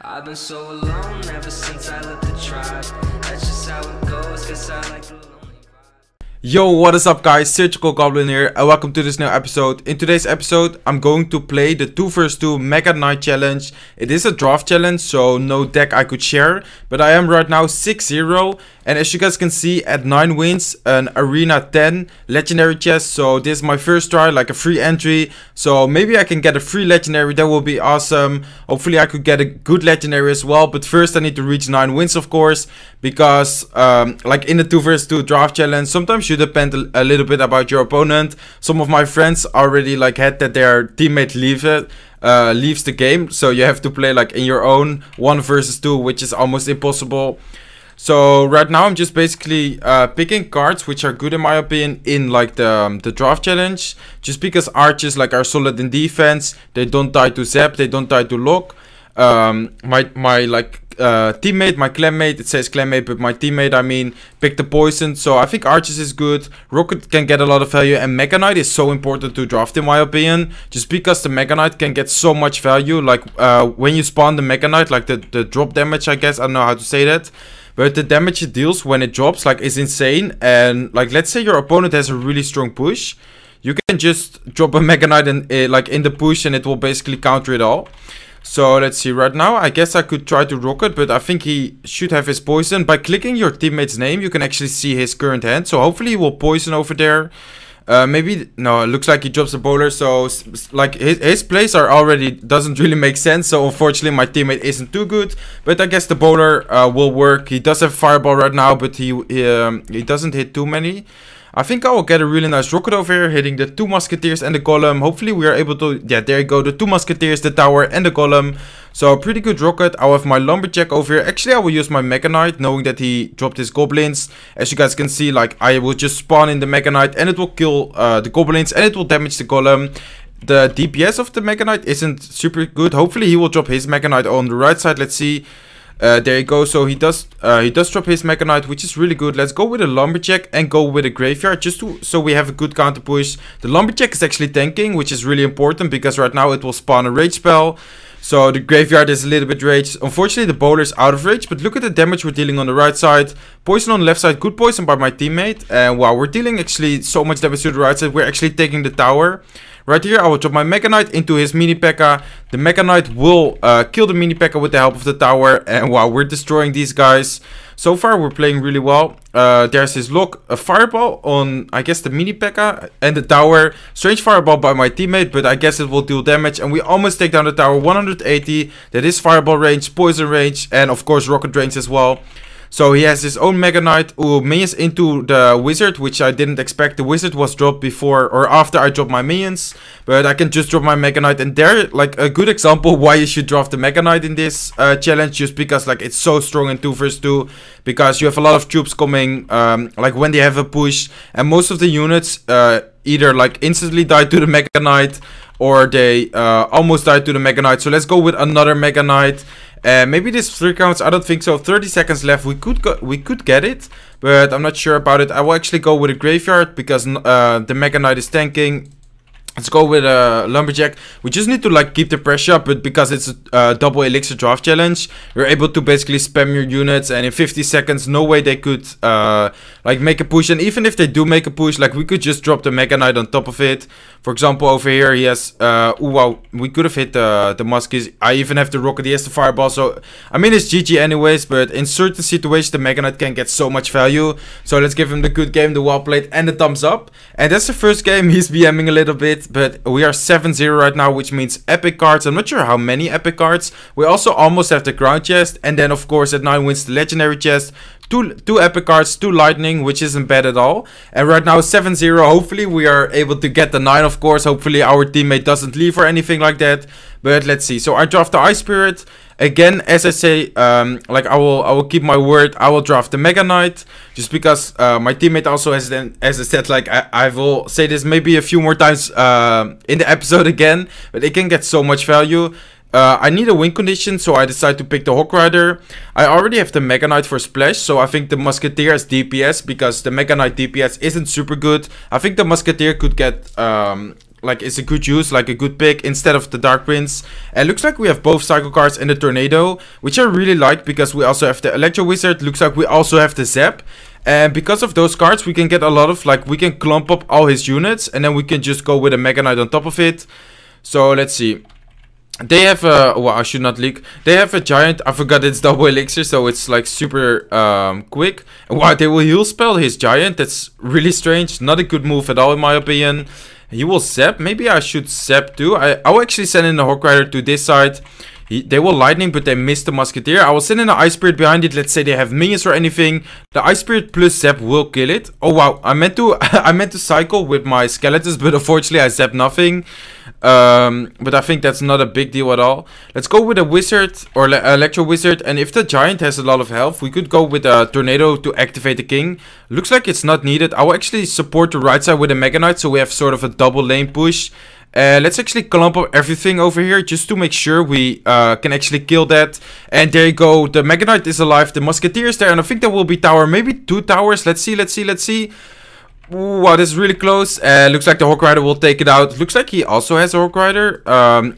I've been so alone ever since I left the tribe. That's just how it goes, cause I like the lonely vibe. Yo, what is up guys, SurgicalGoblin here and welcome to this new episode. In today's episode, I'm going to play the 2 vs 2 Mega Knight challenge. It is a draft challenge, so no deck I could share. But I am right now 6-0. And as you guys can see, at 9 wins, an Arena 10 legendary chest. So this is my first try, like a free entry. So maybe I can get a free legendary, that will be awesome. Hopefully I could get a good legendary as well. But first I need to reach 9 wins, of course. Because like in the 2 vs 2 draft challenge, sometimes you depend a little bit about your opponent. Some of my friends already like had that their teammate leaves the game. So you have to play like in your own 1 vs 2, which is almost impossible. So right now I'm just basically picking cards which are good in my opinion in like the draft challenge. Just because archers like are solid in defense, they don't die to zap, they don't die to lock. My teammate, my clanmate, it says clanmate, but my teammate, I mean, picked the poison. So I think archers is good. Rocket can get a lot of value, and Mega Knight is so important to draft in my opinion. Just because the Mega Knight can get so much value. Like when you spawn the Mega Knight, like the drop damage, I guess, I don't know how to say that. But the damage it deals when it drops like is insane. And like let's say your opponent has a really strong push, you can just drop a Mega Knight like in the push and it will basically counter it all. So let's see, right now I guess I could try to rocket, but I think he should have his poison. By clicking your teammate's name you can actually see his current hand. So hopefully he will poison over there. Maybe, no, it looks like he drops a bowler. So like his plays are already, doesn't really make sense. So unfortunately my teammate isn't too good. But I guess the bowler will work. He does have fireball right now, but he doesn't hit too many. I think I will get a really nice rocket over here, hitting the 2 musketeers and the golem. Hopefully we are able to, yeah, there you go, the 2 musketeers, the tower and the golem. So pretty good rocket. I'll have my lumberjack over here. Actually I will use my Mega Knight, knowing that he dropped his goblins. As you guys can see, like I will just spawn in the Mega Knight and it will kill the goblins and it will damage the golem. The DPS of the Mega Knight isn't super good. Hopefully he will drop his Mega Knight on the right side. Let's see. There you go. So he does drop his Mega Knight, which is really good. Let's go with a lumberjack and go with a graveyard, just so we have a good counter push. The lumberjack is actually tanking, which is really important because right now it will spawn a rage spell. So the graveyard is a little bit raged. Unfortunately the bowler is out of rage, but look at the damage we're dealing on the right side. Poison on the left side, good poison by my teammate. And wow, we're dealing actually so much damage to the right side. We're actually taking the tower. Right here, I will drop my Mega Knight into his Mini P.E.K.K.A. The Mega Knight will kill the Mini P.E.K.K.A. with the help of the tower. And wow, we're destroying these guys. So far, we're playing really well. There's his lock, a fireball on, I guess, the Mini P.E.K.K.A. and the tower. Strange fireball by my teammate, but I guess it will deal damage. And we almost take down the tower, 180. That is fireball range, poison range, and of course, rocket range as well. So he has his own Mega Knight who minions into the wizard, which I didn't expect. The wizard was dropped before or after I dropped my minions. But I can just drop my Mega Knight. And there, like a good example why you should draft the Mega Knight in this challenge. Just because like it's so strong in 2 vs 2. Because you have a lot of troops coming like when they have a push. And most of the units either like instantly die to the Mega Knight, or they almost die to the Mega Knight. So let's go with another Mega Knight. Maybe this 3 counts, I don't think so. 30 seconds left, we could get it, but I'm not sure about it. I will actually go with a graveyard because the Mega Knight is tanking. Let's go with a lumberjack. We just need to like keep the pressure up, but because it's a double elixir draft challenge, you're able to basically spam your units, and in 50 seconds, no way they could like make a push. And even if they do make a push, like we could just drop the Mega Knight on top of it. For example, over here he has, wow, we could have hit the muskies. I even have the rocket, he has the fireball. So, I mean, it's GG anyways, but in certain situations, the Mega Knight can get so much value. So let's give him the good game, the well played, and the thumbs up. And that's the first game. He's BMing a little bit, but we are 7-0 right now, which means epic cards. I'm not sure how many epic cards. We also almost have the crown chest, and then of course at 9 wins the legendary chest. Two epic cards, 2 lightning, which isn't bad at all. And right now 7-0. Hopefully we are able to get the 9, of course. Hopefully our teammate doesn't leave or anything like that. But let's see. So I draft the Ice Spirit. Again, as I say, like I will keep my word. I will draft the Mega Knight. Just because my teammate also has, then, as I said, like I will say this maybe a few more times in the episode again. But it can get so much value. I need a win condition, so I decide to pick the Hawk Rider. I already have the Mega Knight for splash, so I think the Musketeer has DPS because the Mega Knight DPS isn't super good. I think the Musketeer could get like is a good use, like a good pick instead of the Dark Prince. And looks like we have both cycle cards and the Tornado, which I really like because we also have the Electro Wizard. Looks like we also have the Zap. And because of those cards, we can get a lot of, like, we can clump up all his units, and then we can just go with a Mega Knight on top of it. So let's see. They have a, well, I should not leak. They have a giant, I forgot it's double elixir, so it's like super quick. And wow, they will heal spell his giant. That's really strange. Not a good move at all in my opinion. He will zap. Maybe I should zap too. I will actually send in the Hawk Rider to this side. They will lightning, but they missed the Musketeer. I will send in the Ice Spirit behind it. Let's say they have minions or anything. The Ice Spirit plus Zap will kill it. Oh wow, I meant to I meant to cycle with my skeletons, but unfortunately I zapped nothing. But I think that's not a big deal at all. Let's go with a Wizard or Electro Wizard. And if the Giant has a lot of health, we could go with a Tornado to activate the King. Looks like it's not needed. I will actually support the right side with a Mega Knight, so we have sort of a double lane push. Let's actually clump up everything over here just to make sure we can actually kill that. And there you go. The Mega Knight is alive. The Musketeer is there. And I think there will be tower. Maybe 2 towers. Let's see. Let's see. Let's see. Ooh, wow, this is really close. Looks like the Hawk Rider will take it out. Looks like he also has a Hawk Rider.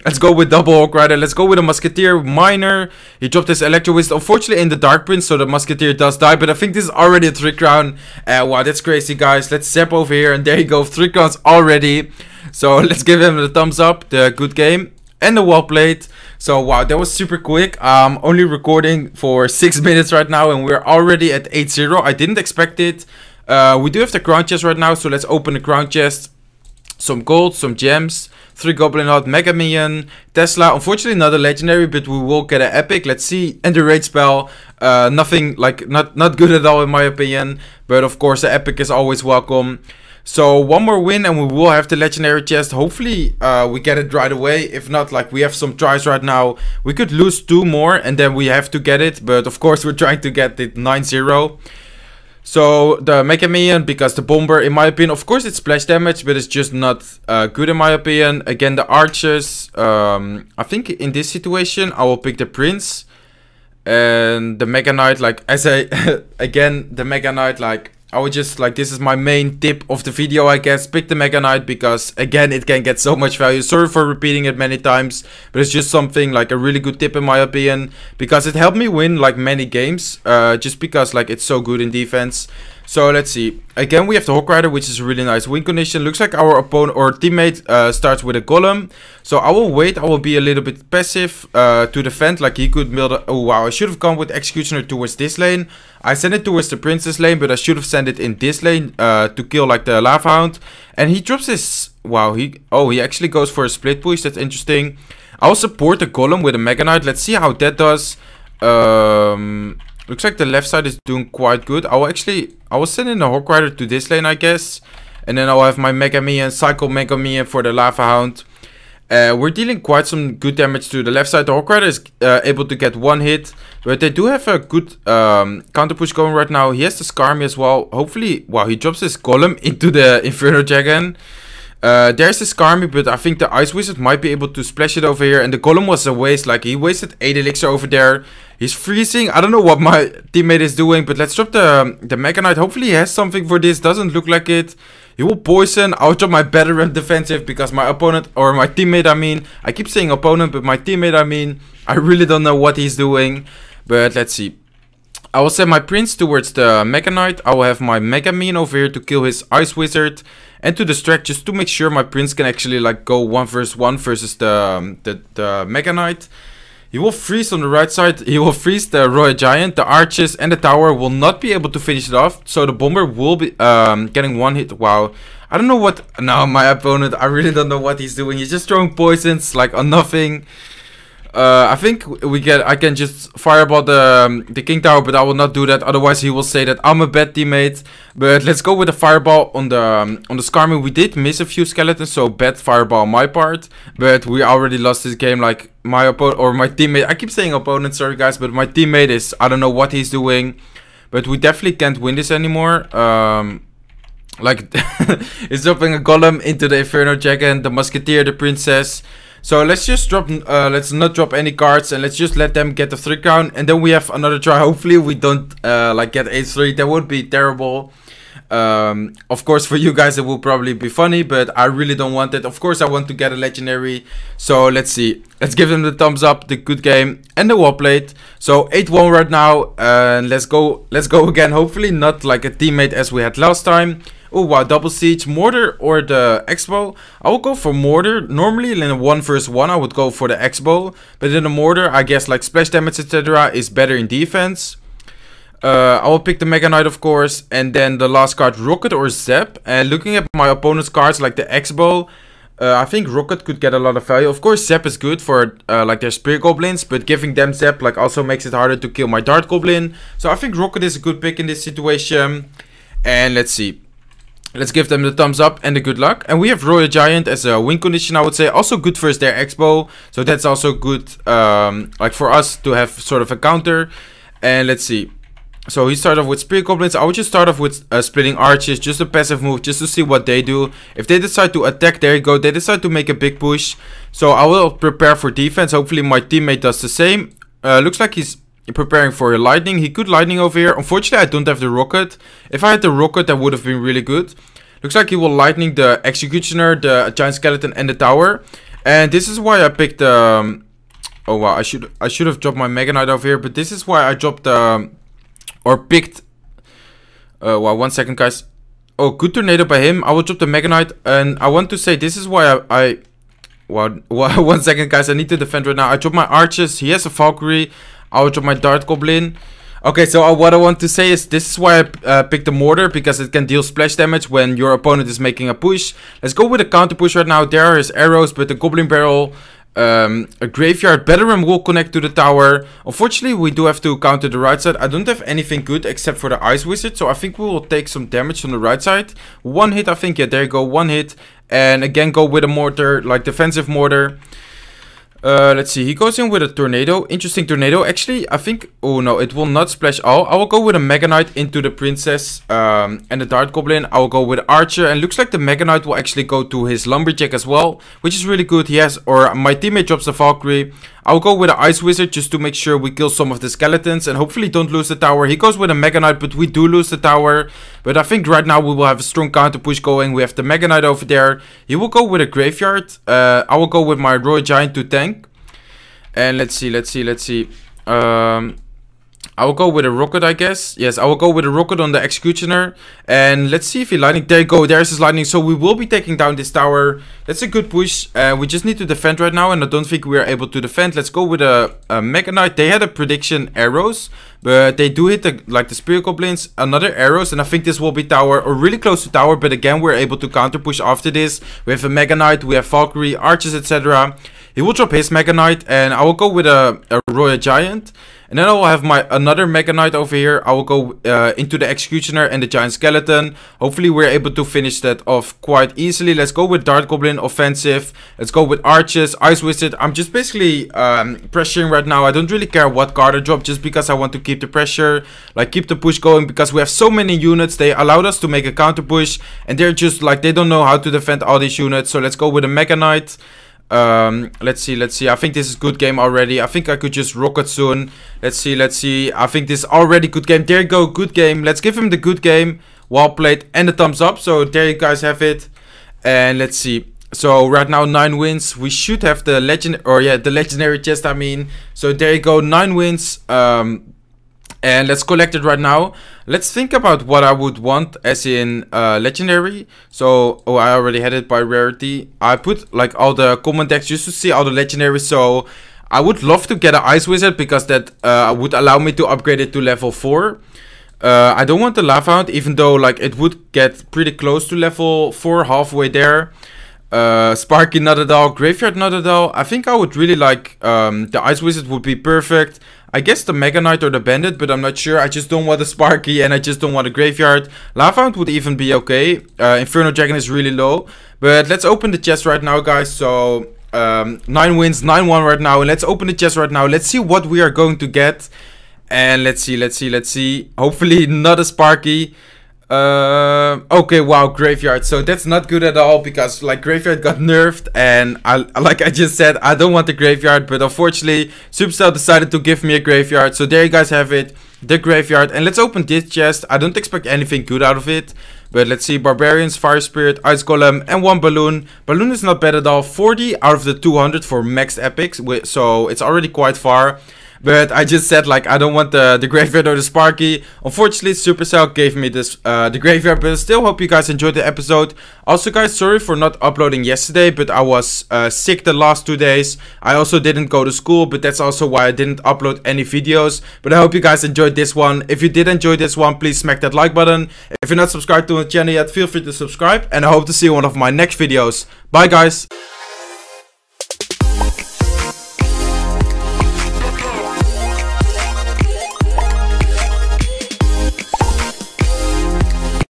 Let's go with double Hawk Rider. Let's go with a Musketeer. Minor. He dropped his Electro Wizard. Unfortunately in the Dark Prince, so the Musketeer does die. But I think this is already a 3 crown. Wow, that's crazy, guys. Let's zap over here. And there you go. 3 crowns already. So let's give him the thumbs up, the good game, and the well played. So wow, that was super quick. I'm only recording for 6 minutes right now, and we're already at 8-0. I didn't expect it. We do have the crown chest right now, so let's open the crown chest. Some gold, some gems, 3 Goblin Hut, Mega Minion, Tesla. Unfortunately not a legendary, but we will get an epic. Let's see. And the rage spell. Nothing, like, not good at all in my opinion. But of course the epic is always welcome. So one more win and we will have the legendary chest. Hopefully we get it right away. If not, like, we have some tries right now. We could lose 2 more and then we have to get it. But of course we're trying to get it 9-0. So the Mega Minion, because the Bomber, in my opinion, of course it's splash damage, but it's just not good in my opinion. Again, the Archers. I think in this situation I will pick the Prince. And the Mega Knight, like, as I, again, the Mega Knight, like, I would just, like, this is my main tip of the video, I guess. Pick the Mega Knight because, again, it can get so much value. Sorry for repeating it many times, but it's just something, like, a really good tip in my opinion. Because it helped me win, like, many games. Just because, like, it's so good in defense. So, let's see. Again, we have the Hawk Rider, which is a really nice win condition. Looks like our opponent or teammate starts with a Golem. So, I will wait. I will be a little bit passive to defend. Like, he could build a... Oh, wow. I should have gone with Executioner towards this lane. I sent it towards the Princess lane, but I should have sent it in this lane to kill, like, the Lava Hound. And he drops his... Wow, he actually goes for a split push. That's interesting. I will support the Golem with a Mega Knight. Let's see how that does. Looks like the left side is doing quite good. I will send in the Hawk Rider to this lane, I guess. And then I'll have my Mega Minion, Cycle Mega Minion for the Lava Hound. We're dealing quite some good damage to the left side. The Hawk Rider is able to get 1 hit. But they do have a good counter push going right now. He has the Skarmy as well. Hopefully, wow, he drops his Golem into the Inferno Dragon. There's the Skarmy, but I think the Ice Wizard might be able to splash it over here. And the Golem was a waste. Like, he wasted 8 elixir over there. He's freezing. I don't know what my teammate is doing, but let's drop the Mega Knight. Hopefully he has something for this. Doesn't look like it. He will poison. I'll drop my veteran defensive because my opponent, or my teammate, I mean. I keep saying opponent, but my teammate, I mean. I really don't know what he's doing. But let's see. I will send my Prince towards the Mega Knight. I will have my Mega Minion over here to kill his Ice Wizard. And to distract, just to make sure my Prince can actually, like, go 1 versus 1 versus the Mega Knight. He will freeze on the right side. He will freeze the Royal Giant. The Archers and the Tower will not be able to finish it off. So the Bomber will be getting 1 hit. Wow. I don't know what... No, my opponent, I really don't know what he's doing. He's just throwing poisons, like, on nothing. I think I can just fireball the King Tower, but I will not do that. Otherwise, he will say that I'm a bad teammate. But let's go with the fireball on the Skarmy. We did miss a few skeletons, so bad fireball on my part. But we already lost this game. Like, my opponent or my teammate. I keep saying opponent, sorry guys, but my teammate is, I don't know what he's doing. But we definitely can't win this anymore. Like, he's dropping a Golem into the Inferno Dragon, the Musketeer, the Princess. So let's just drop, let's not drop any cards and let's just let them get the 3 crown. And then we have another try. Hopefully we don't like get 8-3. That would be terrible. Of course, for you guys, it will probably be funny, but I really don't want it. Of course, I want to get a legendary. So let's see. Let's give them the thumbs up, the good game, and the wall plate. So 8-1 right now. And let's go again. Hopefully not like a teammate as we had last time. Oh wow, double siege, mortar or the X-bow. I will go for mortar. Normally in a 1 vs 1 I would go for the X-bow, but in a mortar I guess like splash damage etc. is better in defense. I will pick the Mega Knight of course, and then the last card Rocket or Zap. And looking at my opponent's cards like the X-bow, I think Rocket could get a lot of value. Of course Zap is good for like their Spear Goblins, but giving them Zap like also makes it harder to kill my Dart Goblin. So I think Rocket is a good pick in this situation. And let's see. Let's give them the thumbs up and the good luck. And we have Royal Giant as a win condition, I would say. Also good for their X-bow. So that's also good like for us to have sort of a counter. And let's see. So he started off with Spear Goblins. I would just start off with splitting arches. Just a passive move just to see what they do. If they decide to attack, there you go. They decide to make a big push. So I will prepare for defense. Hopefully my teammate does the same. Looks like he's preparing for a lightning. He could lightning over here. Unfortunately I don't have the rocket. If I had the rocket that would have been really good. Looks like he will lightning the executioner, the giant skeleton and the tower. And this is why I picked oh wow, I should have dropped my Mega Knight over here, but this is why I dropped or picked wow, 1 second guys. Oh, good tornado by him. I will drop the Mega Knight, and I want to say this is why I wow, 1 second guys, I need to defend right now. I dropped my archers. He has a Valkyrie. I will drop my Dart Goblin. Okay, so what I want to say is this is why I picked the mortar, because it can deal splash damage when your opponent is making a push. Let's go with a counter push right now. There are his arrows, but the Goblin Barrel, a graveyard veteran will connect to the tower. Unfortunately, we do have to counter the right side. I don't have anything good except for the Ice Wizard, so I think we will take some damage on the right side. 1 hit, I think. Yeah, there you go, 1 hit. And again, go with a mortar, like defensive mortar. Let's see, he goes in with a tornado. Interesting tornado. Actually, I think, oh no, it will not splash all. I will go with a Mega Knight into the Princess and the Dart Goblin. I will go with Archer, and looks like the Mega Knight will actually go to his Lumberjack as well, which is really good. He has, or my teammate drops the Valkyrie. I will go with an Ice Wizard just to make sure we kill some of the skeletons and hopefully don't lose the tower. He goes with a Mega Knight, but we do lose the tower. But I think right now we will have a strong counter push going. We have the Mega Knight over there. He will go with a Graveyard. I will go with my Royal Giant to tank. And let's see. I will go with a rocket, I guess. Yes, I will go with a rocket on the executioner. And let's see if he lightning. There you go. There's his lightning. So we will be taking down this tower. That's a good push. We just need to defend right now, and I don't think we are able to defend. Let's go with a Mega Knight. They had a prediction arrows, but they do hit the Spear Goblins. Another arrows, and I think this will be tower or really close to tower. But again, we're able to counter push after this. We have a Mega Knight. We have Valkyrie, archers, etc. He will drop his Mega Knight, and I will go with a Royal Giant. And then I will have my another Mega Knight over here. I will go into the Executioner and the Giant Skeleton. Hopefully we're able to finish that off quite easily. Let's go with Dart Goblin offensive. Let's go with Arches, Ice Wizard. I'm just basically pressuring right now. I don't really care what card I drop, just because I want to keep the pressure, like keep the push going, because we have so many units. They allowed us to make a counter push, and they're just like, they don't know how to defend all these units. So let's go with a Mega Knight. Let's see. I think this is good game already. I think I could just rocket soon. Let's see. I think this is already good game. There you go, good game. Let's give him the good game, wall plate, and the thumbs up. So there you guys have it. And let's see. So right now 9 wins. We should have the the legendary chest, I mean. So there you go, 9 wins. And let's collect it right now. Let's think about what I would want as in legendary. So, oh, I already had it by rarity. I put like all the common decks just to see all the legendaries. So I would love to get an Ice Wizard, because that would allow me to upgrade it to level 4. I don't want the Lava Hound, even though like it would get pretty close to level 4, halfway there. Sparky not at all, Graveyard not at all. I think I would really like the Ice Wizard would be perfect. I guess the Mega Knight or the Bandit, but I'm not sure. I just don't want a Sparky, and I just don't want a Graveyard. Lava Hound would even be okay. Inferno Dragon is really low. But let's open the chest right now, guys. So 9 wins, 9-1 right now. And let's open the chest right now. Let's see what we are going to get. And let's see. Hopefully not a Sparky. Okay, wow, Graveyard. So that's not good at all, because like Graveyard got nerfed, and like I just said, I don't want the Graveyard, but unfortunately Supercell decided to give me a Graveyard. So there you guys have it, the Graveyard. And let's open this chest. I don't expect anything good out of it, But let's see, Barbarians, Fire Spirit, Ice Golem, and 1 Balloon. Balloon is not bad at all. 40 out of the 200 for maxed epics, so it's already quite far. But I just said, like, I don't want the Graveyard or the Sparky. Unfortunately, Supercell gave me this the Graveyard, but I still hope you guys enjoyed the episode. Also, guys, sorry for not uploading yesterday, but I was sick the last 2 days. I also didn't go to school, but that's also why I didn't upload any videos. But I hope you guys enjoyed this one. If you did enjoy this one, please smack that like button. If you're not subscribed to the channel yet, feel free to subscribe. And I hope to see you in one of my next videos. Bye, guys.